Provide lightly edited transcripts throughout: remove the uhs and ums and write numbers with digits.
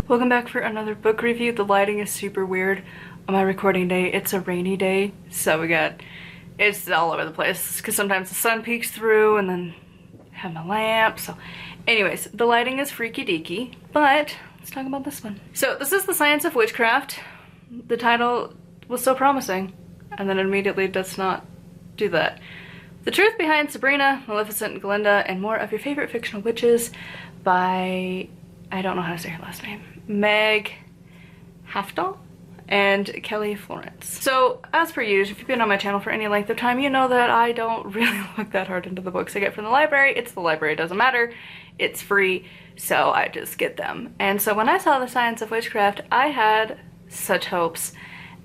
Welcome back for another book review. The lighting is super weird on my recording day. It's a rainy day, so it's all over the place because sometimes the sun peeks through and then I have my lamp. So anyways, the lighting is freaky deaky, but let's talk about this one. So this is The Science of Witchcraft. The title was so promising and then immediately does not do that. The Truth Behind Sabrina, Maleficent, Glinda, and More of Your Favorite Fictional Witches by, I don't know how to say her last name, Meg Hafdahl and Kelly Florence. So as per usual, if you've been on my channel for any length of time, you know that I don't really look that hard into the books I get from the library. It's the library, it doesn't matter. It's free, so I just get them. And so when I saw The Science of Witchcraft, I had such hopes.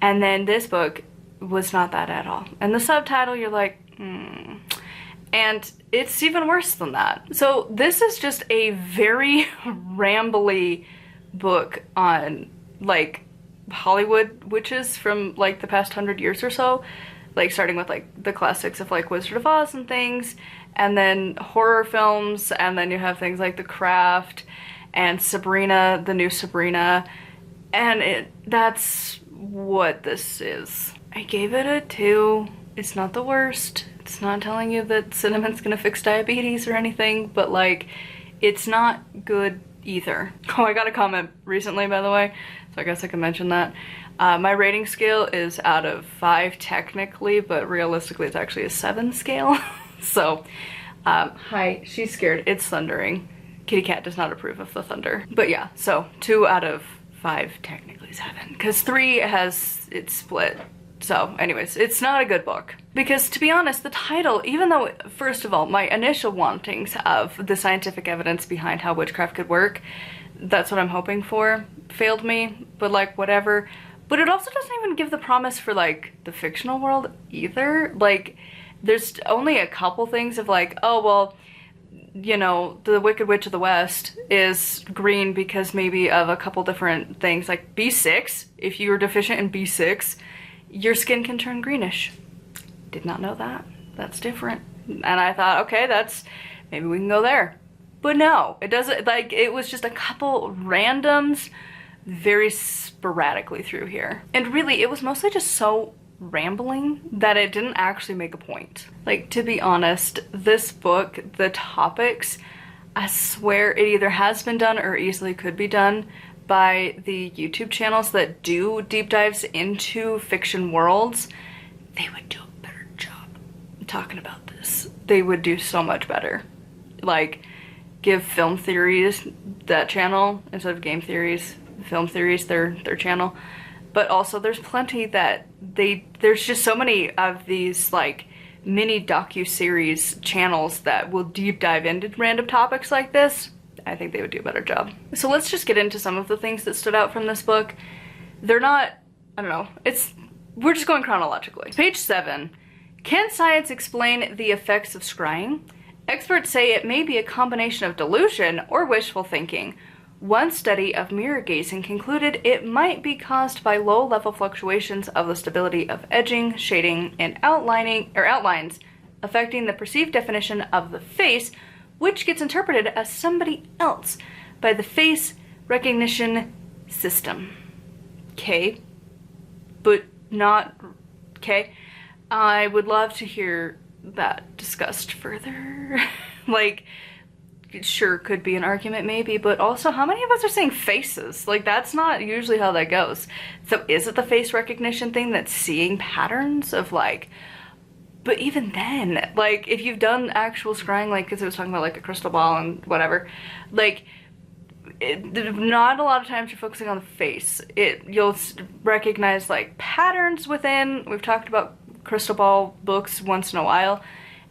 And then this book was not that at all. And the subtitle, you're like, And it's even worse than that. So this is just a very rambly book on like Hollywood witches from like the past 100 years or so. Like starting with like the classics of like Wizard of Oz and things, and then horror films, and then you have things like The Craft and Sabrina, the new Sabrina, and that's what this is. I gave it a 2. It's not the worst. It's not telling you that cinnamon's gonna fix diabetes or anything, but like, it's not good either. Oh, I got a comment recently, by the way, so I guess I can mention that. My rating scale is out of 5 technically, but realistically it's actually a 7 scale. So, hi, she's scared. It's thundering. Kitty cat does not approve of the thunder. But yeah, so 2 out of 5, technically 7, because 3 has, it's split. So anyways, it's not a good book. Because to be honest, the title, even though, first of all, my initial wantings of the scientific evidence behind how witchcraft could work, that's what I'm hoping for, failed me, but like whatever. But it also doesn't even give the promise for like the fictional world either. Like there's only a couple things of like, oh well, you know, the Wicked Witch of the West is green because maybe of a couple different things, like B6. If you're deficient in B6, your skin can turn greenish. Did not know that. That's different. And I thought, okay, maybe we can go there. But no, it doesn't, like, it was just a couple randoms very sporadically through here. And really, it was mostly just so rambling that it didn't actually make a point. Like, to be honest, this book, the topics, I swear it either has been done or easily could be done by the YouTube channels that do deep dives into fiction worlds. They would do a better job talking about this. They would do so much better. Like, give Film Theories that channel instead of Game Theories. Film Theories their channel. But also there's plenty that there's just so many of these like mini docu-series channels that will deep dive into random topics like this. I think they would do a better job. So let's just get into some of the things that stood out from this book. They're not, I don't know, we're just going chronologically. Page 7, can science explain the effects of scrying? Experts say it may be a combination of delusion or wishful thinking. One study of mirror gazing concluded it might be caused by low-level fluctuations of the stability of edging, shading, and outlines affecting the perceived definition of the face, which gets interpreted as somebody else by the face recognition system. Okay, but not okay. I would love to hear that discussed further. Like, sure, could be an argument maybe, but also how many of us are saying faces? Like, that's not usually how that goes. So is it the face recognition thing that's seeing patterns of like, but even then, like, if you've done actual scrying, like, because it was talking about, like, a crystal ball and whatever, like, not a lot of times you're focusing on the face. You'll recognize, like, patterns within. We've talked about crystal ball books once in a while,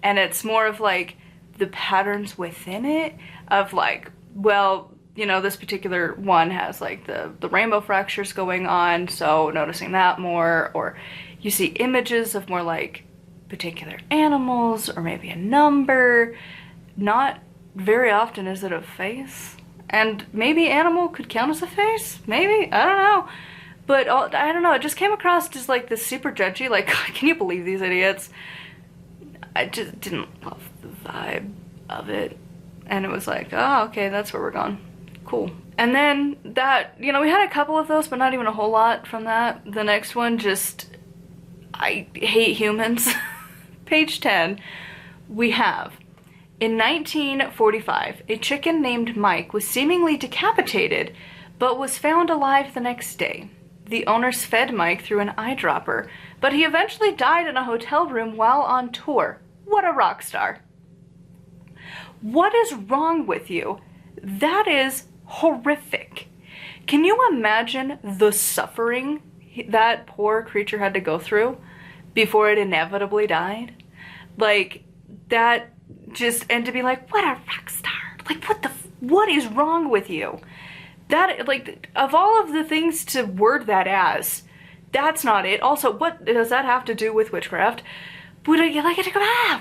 and it's more of, like, the patterns within it of, like, well, you know, this particular one has, like, the rainbow fractures going on, so noticing that more, or you see images of more, like, particular animals or maybe a number. Not very often is it a face, and maybe animal could count as a face, maybe, I don't know, but I don't know, it just came across as like this super judgy, like, can you believe these idiots? I just didn't love the vibe of it, and it was like, oh, okay, that's where we're going. cool. And then that, you know, we had a couple of those, but not even a whole lot from that. The next one, just, I hate humans. Page 10, we have, in 1945, a chicken named Mike was seemingly decapitated, but was found alive the next day. The owners fed Mike through an eyedropper, but he eventually died in a hotel room while on tour. What a rock star. What is wrong with you? That is horrific. Can you imagine the suffering that poor creature had to go through before it inevitably died? Like, that just, and to be like, what a rock star. Like, what is wrong with you? That, like, of all of the things to word that as, that's not it. Also, what does that have to do with witchcraft? But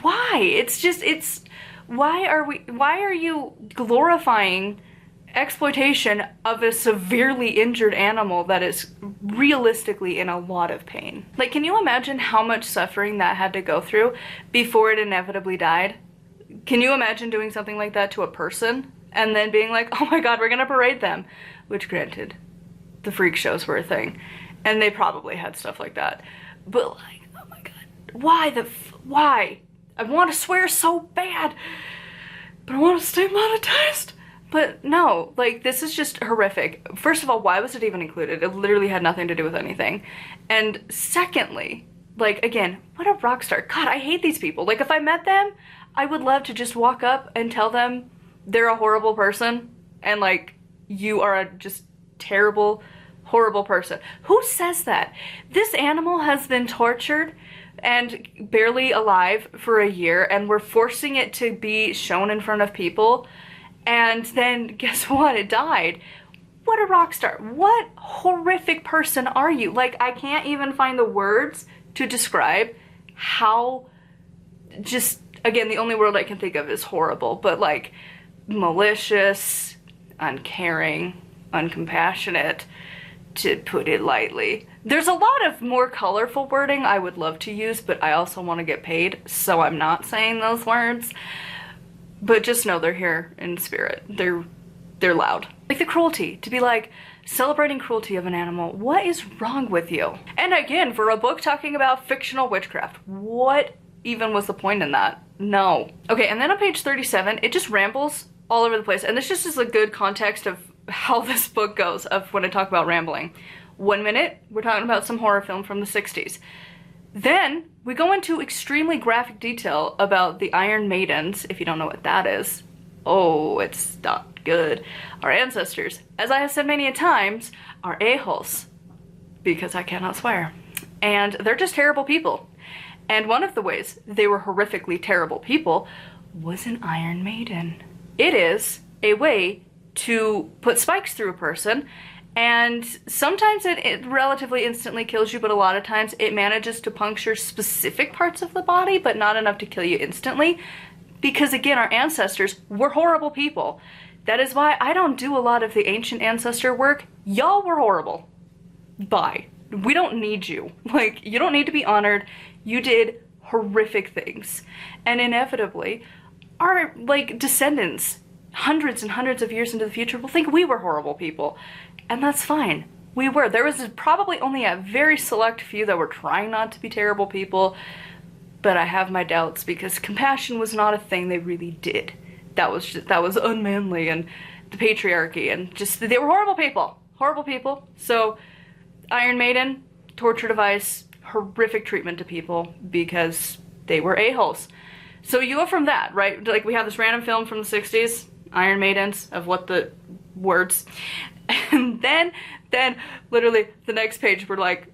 why? It's just, why are you glorifying exploitation of a severely injured animal that is realistically in a lot of pain? Like, can you imagine how much suffering that had to go through before it inevitably died? Can you imagine doing something like that to a person and then being like, oh my god, we're gonna parade them? Which, granted, the freak shows were a thing, and they probably had stuff like that. But like, oh my god, why? I want to swear so bad, but I want to stay monetized. But no, like, this is just horrific. First of all, why was it even included? It literally had nothing to do with anything. And secondly, like, again, what a rock star. God, I hate these people. Like, if I met them, I would love to just walk up and tell them they're a horrible person and, like, you are a just terrible, horrible person. Who says that? This animal has been tortured and barely alive for a year, and we're forcing it to be shown in front of people, and then guess what? It died. What a rock star. What horrific person are you? Like, I can't even find the words to describe how, just, again, the only word I can think of is horrible, but like malicious, uncaring, uncompassionate, to put it lightly. There's a lot of more colorful wording I would love to use, but I also want to get paid, so I'm not saying those words. But just know they're here in spirit. They're loud. Like the cruelty, to be like, celebrating cruelty of an animal. What is wrong with you? And again, for a book talking about fictional witchcraft, what even was the point in that? No. Okay, and then on page 37, it just rambles all over the place. And this just is a good context of how this book goes, of when I talk about rambling. 1 minute, we're talking about some horror film from the 60s. Then we go into extremely graphic detail about the Iron Maidens, if you don't know what that is. Oh, it's not good. Our ancestors, as I have said many a times, are a-holes, because I cannot swear. And they're just terrible people. And one of the ways they were horrifically terrible people was an Iron Maiden. It is a way to put spikes through a person, and sometimes it relatively instantly kills you, but a lot of times it manages to puncture specific parts of the body, but not enough to kill you instantly. Because again, our ancestors were horrible people. That is why I don't do a lot of the ancient ancestor work. Y'all were horrible. Bye. We don't need you. Like, you don't need to be honored. You did horrific things. And inevitably, our, like, descendants, hundreds and hundreds of years into the future, will think we were horrible people. And that's fine. We were. There was probably only a very select few that were trying not to be terrible people, but I have my doubts, because compassion was not a thing they really did. That was unmanly, and the patriarchy, and just, they were horrible people. Horrible people. So, Iron Maiden, torture device, horrific treatment to people because they were a-holes. So you go from that, right? Like, we have this random film from the 60s, Iron Maidens, of what the words, and then literally the next page we're like,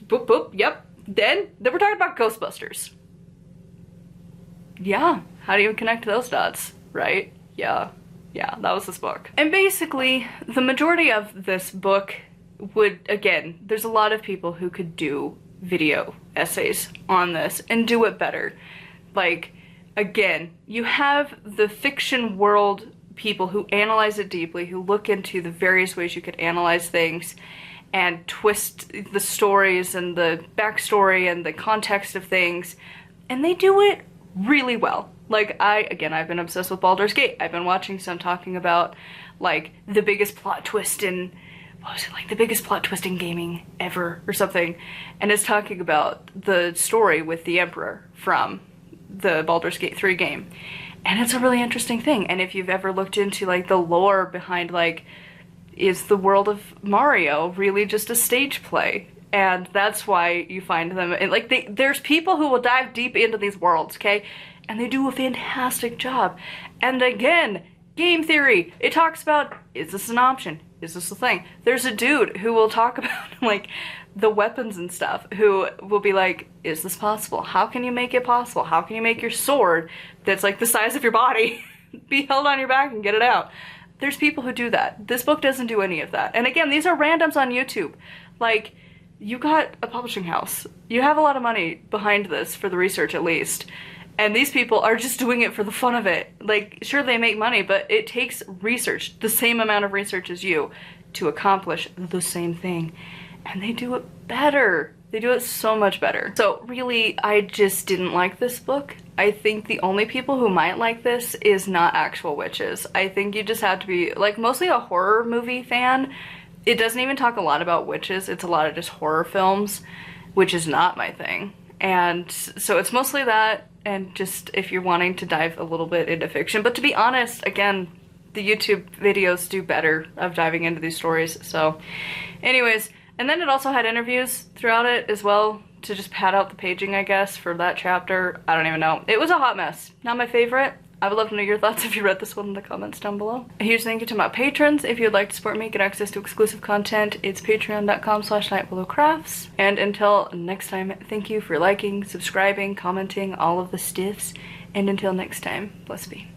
boop boop, yep. Then we're talking about Ghostbusters. Yeah, how do you connect those dots, right? Yeah, that was this book. And basically, the majority of this book would, again, there's a lot of people who could do video essays on this and do it better. Like, again, you have the fiction world people who analyze it deeply, who look into the various ways you could analyze things and twist the stories and the backstory and the context of things, and they do it really well. Like, I've been obsessed with Baldur's Gate. I've been watching some talking about, like, the biggest plot twist in, what was it, like, the biggest plot twist in gaming ever, or something. And it's talking about the story with the Emperor from the Baldur's Gate 3 game. And it's a really interesting thing. And if you've ever looked into, like, the lore behind, like, is the world of Mario really just a stage play? And that's why you find them, and, like, there's people who will dive deep into these worlds, okay? And they do a fantastic job. And again, game theory. It talks about, is this an option? Is this a thing? There's a dude who will talk about, like, the weapons and stuff, who will be like, is this possible? How can you make it possible? How can you make your sword that's like the size of your body be held on your back and get it out? There's people who do that. This book doesn't do any of that. And again, these are randoms on YouTube. Like, you got a publishing house. You have a lot of money behind this for the research, at least. And these people are just doing it for the fun of it. Like, sure, they make money, but it takes research, the same amount of research as you, to accomplish the same thing. And they do it better. They do it so much better. So really, I just didn't like this book. I think the only people who might like this is not actual witches. I think you just have to be, like, mostly a horror movie fan. It doesn't even talk a lot about witches. It's a lot of just horror films, which is not my thing. And so it's mostly that, and just if you're wanting to dive a little bit into fiction. But to be honest, again, the YouTube videos do better of diving into these stories. So anyways, and then it also had interviews throughout it as well to just pad out the paging, I guess, for that chapter. I don't even know. It was a hot mess. Not my favorite. I would love to know your thoughts if you read this one in the comments down below. A huge thank you to my patrons. If you'd like to support me, get access to exclusive content, it's patreon.com/nightbellowcrafts. And until next time, thank you for liking, subscribing, commenting, all of the stiffs. And until next time, bless be.